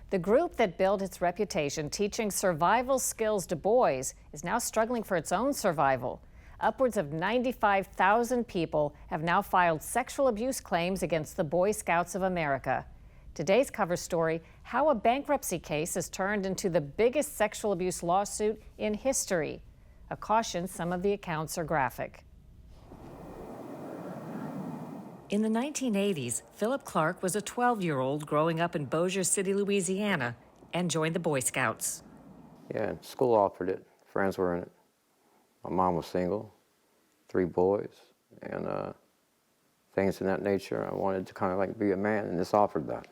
The group that built its reputation teaching survival skills to boys is now struggling for its own survival. Upwards of 95,000 people have now filed sexual abuse claims against the Boy Scouts of America. Today's cover story, how a bankruptcy case has turned into the biggest sexual abuse lawsuit in history. A caution, some of the accounts are graphic. In the 1980s, Philip Clark was a 12-year-old growing up in Bossier City, Louisiana, and joined the Boy Scouts. Yeah, school offered it. Friends were in it. My mom was single, 3 boys, and things of that nature. I wanted to kind of like be a man, and this offered that.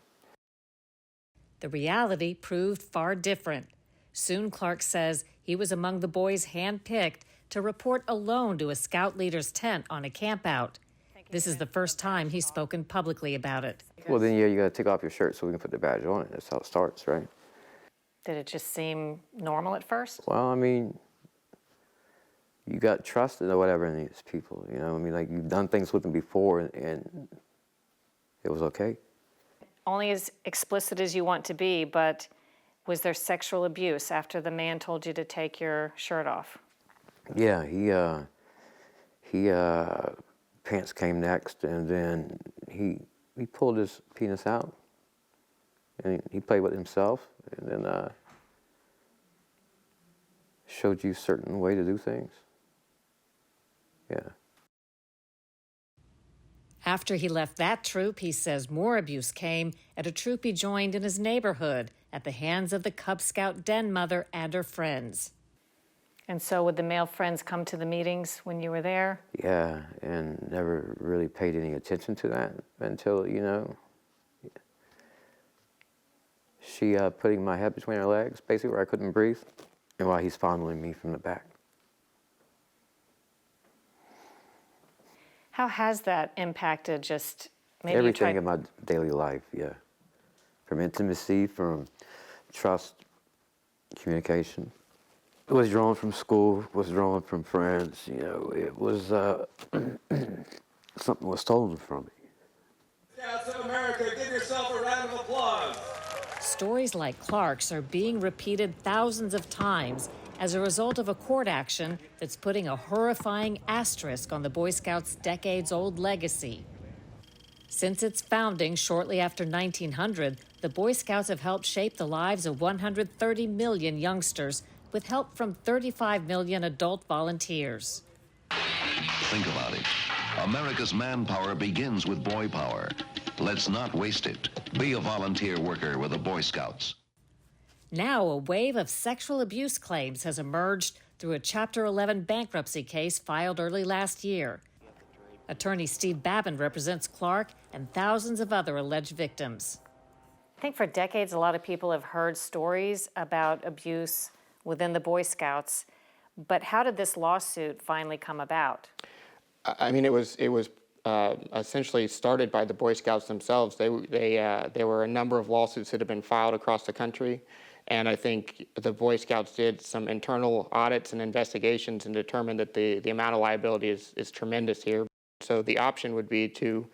The reality proved far different. Soon Clark says he was among the boys handpicked to report alone to a scout leader's tent on a campout. This is the first time he's spoken publicly about it. Well, then, yeah, you got to take off your shirt so we can put the badge on it. That's how it starts, right? Did it just seem normal at first? Well, I mean, you got trusted or whatever in these people, you know? I mean, like, you've done things with them before, and it was okay. Only as explicit as you want to be, but was there sexual abuse after the man told you to take your shirt off? Yeah, he pants came next, and then he pulled his penis out, and he played with himself, and then showed you a certain way to do things. Yeah. After he left that troop, he says more abuse came at a troop he joined in his neighborhood at the hands of the Cub Scout den mother and her friends. And so would the male friends come to the meetings when you were there? Yeah, and never really paid any attention to that until, you know, she putting my head between her legs, basically where I couldn't breathe, and while he's fondling me from the back. How has that impacted just maybe everything in my daily life, yeah. From intimacy, from trust, communication. Withdrawn from school, withdrawn from friends, you know, it was, something was stolen from me. Scouts of America, give yourself a round of applause. Stories like Clark's are being repeated thousands of times as a result of a court action that's putting a horrifying asterisk on the Boy Scouts' decades-old legacy. Since its founding shortly after 1900, the Boy Scouts have helped shape the lives of 130 million youngsters with help from 35 million adult volunteers. Think about it. America's manpower begins with boy power. Let's not waste it. Be a volunteer worker with the Boy Scouts. Now, a wave of sexual abuse claims has emerged through a Chapter 11 bankruptcy case filed early last year. Attorney Steve Babin represents Clark and thousands of other alleged victims. I think for decades, a lot of people have heard stories about abuse within the Boy Scouts, but how did this lawsuit finally come about? I mean, it was essentially started by the Boy Scouts themselves. There were a number of lawsuits that have been filed across the country, and I think the Boy Scouts did some internal audits and investigations and determined that the amount of liability is tremendous here. So the option would be to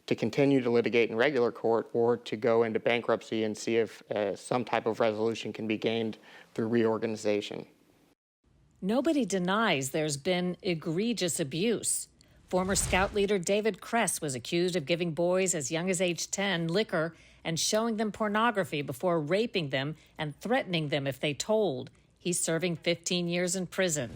continue to litigate in regular court or to go into bankruptcy and see if some type of resolution can be gained through reorganization. Nobody denies there's been egregious abuse. Former Scout leader David Kress was accused of giving boys as young as age 10 liquor and showing them pornography before raping them and threatening them if they told. He's serving 15 years in prison.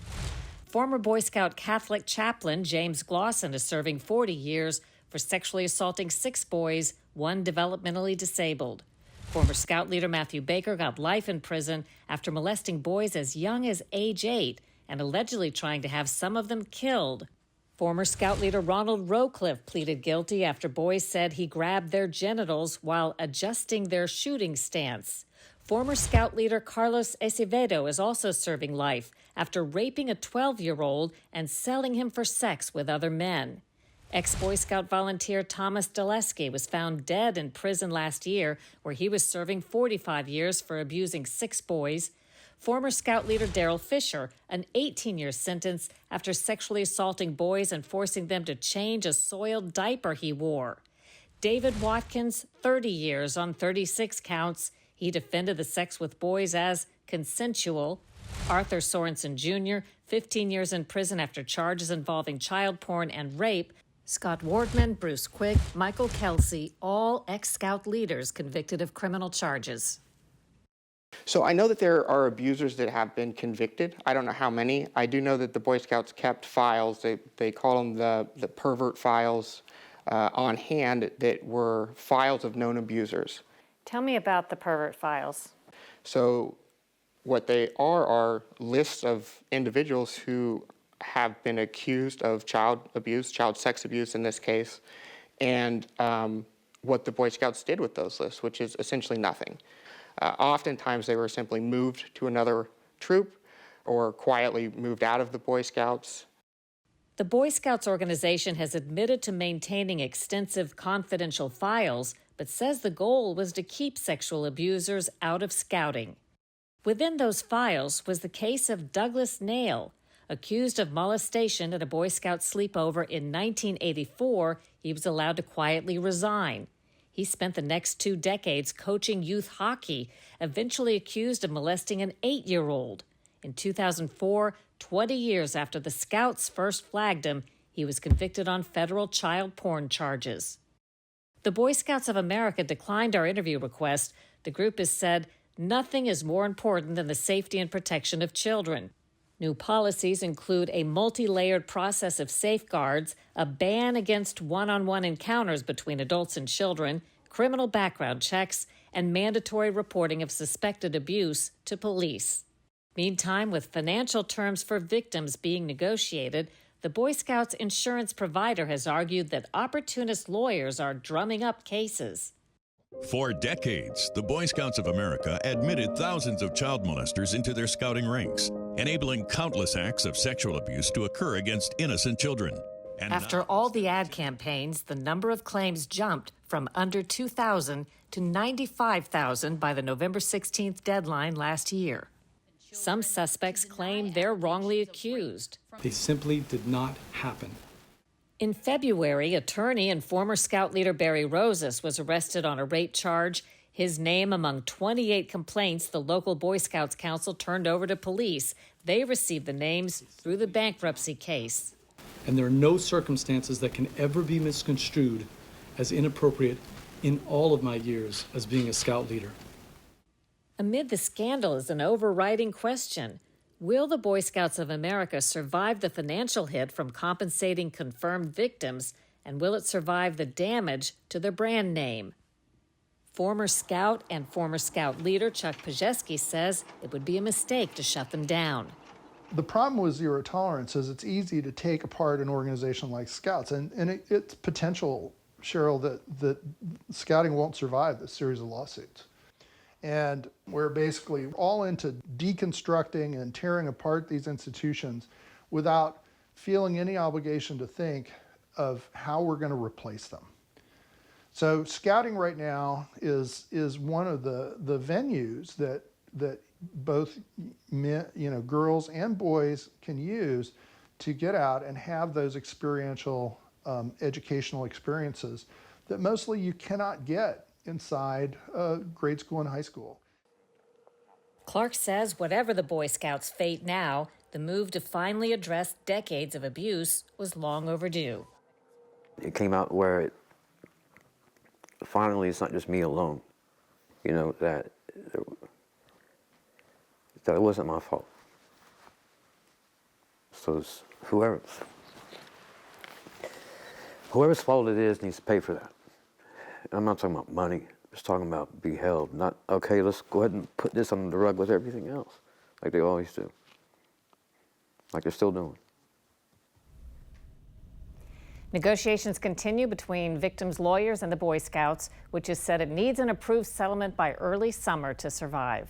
Former Boy Scout Catholic chaplain James Glosson is serving 40 years for sexually assaulting 6 boys, 1 developmentally disabled. Former Scout leader Matthew Baker got life in prison after molesting boys as young as age 8 and allegedly trying to have some of them killed. Former Scout leader Ronald Rowcliffe pleaded guilty after boys said he grabbed their genitals while adjusting their shooting stance. Former Scout leader Carlos Acevedo is also serving life after raping a 12-year-old and selling him for sex with other men. Ex-Boy Scout volunteer Thomas Daleski was found dead in prison last year, where he was serving 45 years for abusing 6 boys. Former Scout leader Daryl Fisher, an 18-year sentence after sexually assaulting boys and forcing them to change a soiled diaper he wore. David Watkins, 30 years on 36 counts. He defended the sex with boys as consensual. Arthur Sorensen Jr., 15 years in prison after charges involving child porn and rape. Scott Wardman, Bruce Quick, Michael Kelsey, all ex-Scout leaders convicted of criminal charges. So I know that there are abusers that have been convicted. I don't know how many. I do know that the Boy Scouts kept files. They call them the pervert files on hand that were files of known abusers. Tell me about the pervert files. So what they are lists of individuals who have been accused of child abuse, child sex abuse in this case, and what the Boy Scouts did with those lists, which is essentially nothing. Oftentimes they were simply moved to another troop or quietly moved out of the Boy Scouts. The Boy Scouts organization has admitted to maintaining extensive confidential files, but says the goal was to keep sexual abusers out of scouting. Within those files was the case of Douglas Nail. Accused of molestation at a Boy Scout sleepover in 1984, he was allowed to quietly resign. He spent the next 2 decades coaching youth hockey, eventually accused of molesting an 8-year-old. In 2004, 20 years after the Scouts first flagged him, he was convicted on federal child porn charges. The Boy Scouts of America declined our interview request. The group has said, nothing is more important than the safety and protection of children. New policies include a multi-layered process of safeguards, a ban against one-on-one encounters between adults and children, criminal background checks, and mandatory reporting of suspected abuse to police. Meantime, with financial terms for victims being negotiated, the Boy Scouts insurance provider has argued that opportunist lawyers are drumming up cases. For decades, the Boy Scouts of America admitted thousands of child molesters into their scouting ranks, enabling countless acts of sexual abuse to occur against innocent children. And after all the ad campaigns, the number of claims jumped from under 2,000 to 95,000 by the November 16th deadline last year. Some suspects claim they're wrongly accused. They simply did not happen. In February, attorney and former Scout leader Barry Rosas was arrested on a rape charge. His name among 28 complaints the local Boy Scouts Council turned over to police. They received the names through the bankruptcy case. And there are no circumstances that can ever be misconstrued as inappropriate in all of my years as being a Scout leader. Amid the scandal is an overriding question. Will the Boy Scouts of America survive the financial hit from compensating confirmed victims, and will it survive the damage to their brand name? Former Scout and former Scout leader Chuck Pajewski says it would be a mistake to shut them down. The problem with zero tolerance is it's easy to take apart an organization like Scouts, and it's potential, Sharyl, that Scouting won't survive this series of lawsuits. And we're basically all into deconstructing and tearing apart these institutions without feeling any obligation to think of how we're going to replace them. So Scouting right now is one of the venues that both men, girls and boys can use to get out and have those experiential educational experiences that mostly you cannot get inside grade school and high school. Clark says whatever the Boy Scouts' fate now, the move to finally address decades of abuse was long overdue. It came out where finally it's not just me alone, that it wasn't my fault. So it's whoever's fault it is needs to pay for that. I'm not talking about money. I'm just talking about be held. Not, okay, let's go ahead and put this under the rug with everything else, like they always do. Like they're still doing. Negotiations continue between victims' lawyers and the Boy Scouts, which has said it needs an approved settlement by early summer to survive.